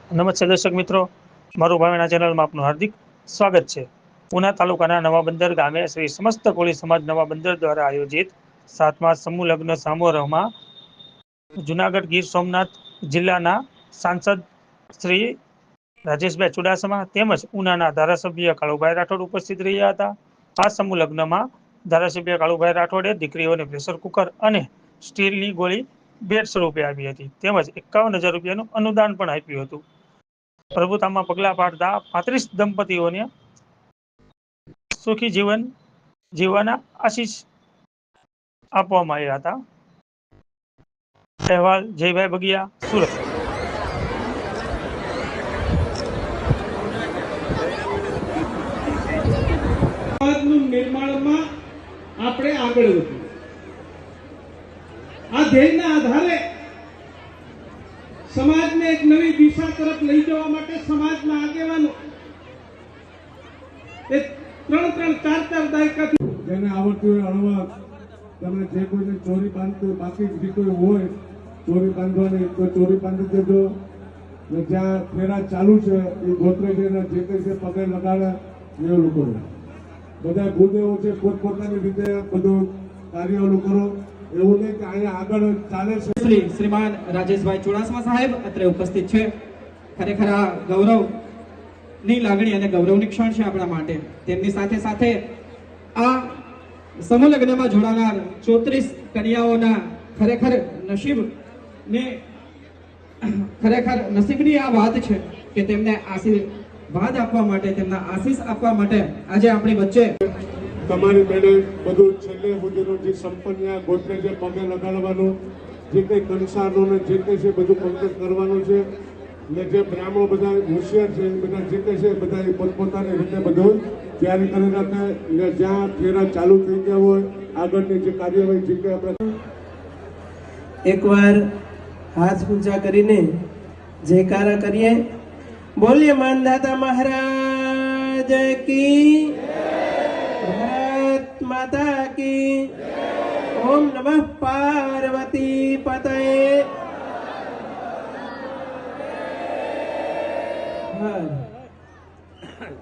નમસ્તે દર્શક મિત્રો, મારું ભાવેણા ચેનલમાં આપનું હાર્દિક સ્વાગત છે। ઉના તાલુકાના નવા બંદર ગામે શ્રી સમસ્ત કોળી સમાજ નવા બંદર દ્વારા આયોજિત 7મા સમૂહ લગ્ન સમારોહમાં જુનાગઢ ગીર સોમનાથ જિલ્લાના સાંસદ શ્રી રાજેશભાઈ ચુડાસમા તેમજ ઉનાના ધારાસભ્ય કાળુભાઈ રાઠોડ ઉપસ્થિત રહ્યા હતા। આ સમૂહ લગ્નમાં ધારાસભ્ય કાળુભાઈ રાઠોડે દીકરીઓને પ્રેશર કુકર અને સ્ટીલની ગોળી ભેટ સ્વરૂપે આપી હતી તેમજ 51,000 રૂપિયાનું અનુદાન પણ આપ્યું હતું। પ્રભુતામાં પગલા પાડતા 35 દંપતીઓને સુખી જીવન જીવવાના આશીષ આપવામાં આવ્યા હતા। અહેવાલ જયભાઈ બગિયા, સુરત। નિર્માણમાં આપણે આગળ વધીએ આ ધ્યેયના આધારે સમાજને એક નવી દિશા તરફ લઈ જવા માટે સમાજના આગેવાનો એ 3-4 દાયકાથી જેને આવડતું હોય અણવા તમે જે કોઈને ચોરી બાંધતું બાકી જે કોઈ હોય ચોરી બાંધવાની તો ચોરી બાંધી દેજો ને જ્યાં ફેરા ચાલુ છે એ ગોત્રેજીના જે કંઈ છે પગે લગાડે એ લોકો બધા ભૂદેવો છે પોતપોતાની રીતે બધું કાર્યો કરો એવું નહીં કે અહીંયા આગળ ચાલે છે। શ્રીમાન રાજેશભાઈ ચુડાસમા સાહેબ અત્રે ઉપસ્થિત છે। ખરેખર આ ગૌરવની લાગણી અને ગૌરવની ક્ષણ છે આપણા માટે। તેમની સાથે સાથે આ સમૂહ લગ્નમાં જોડાનાર 34 કન્યાઓના ખરેખર નસીબની આ વાત છે કે તેમને આશીર્વાદ આપવા માટે તેમના આશીષ આપવા માટે આજે આપણી વચ્ચે તમારી બેને બધું છેલ્લે સુધીનું જે સંપન્ન ગોત્રે જે પગે લગાડવાનું જે કંઈ કંસારનો ને જે કંઈ છે બધું કમ્પ્લીટ કરવાનું છે ને જે બ્રાહ્મણો બધા હોશિયાર છે બધા જે કંઈ છે બધા પોતપોતાની રીતે બધું તૈયારી કરી રાખે ને જ્યાં ફેરા ચાલુ થઈ ગયા હોય આગળની જે કાર્યવાહી જે કંઈ આપણે એકવાર હાથ ઊંચા કરીને જયકારા કરીએ। બોલીએ માનદાતા મહારાજ કી, ભારત માતા કી, ઓમ નમઃ પાર્વતી પતये।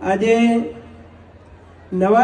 આજે નવા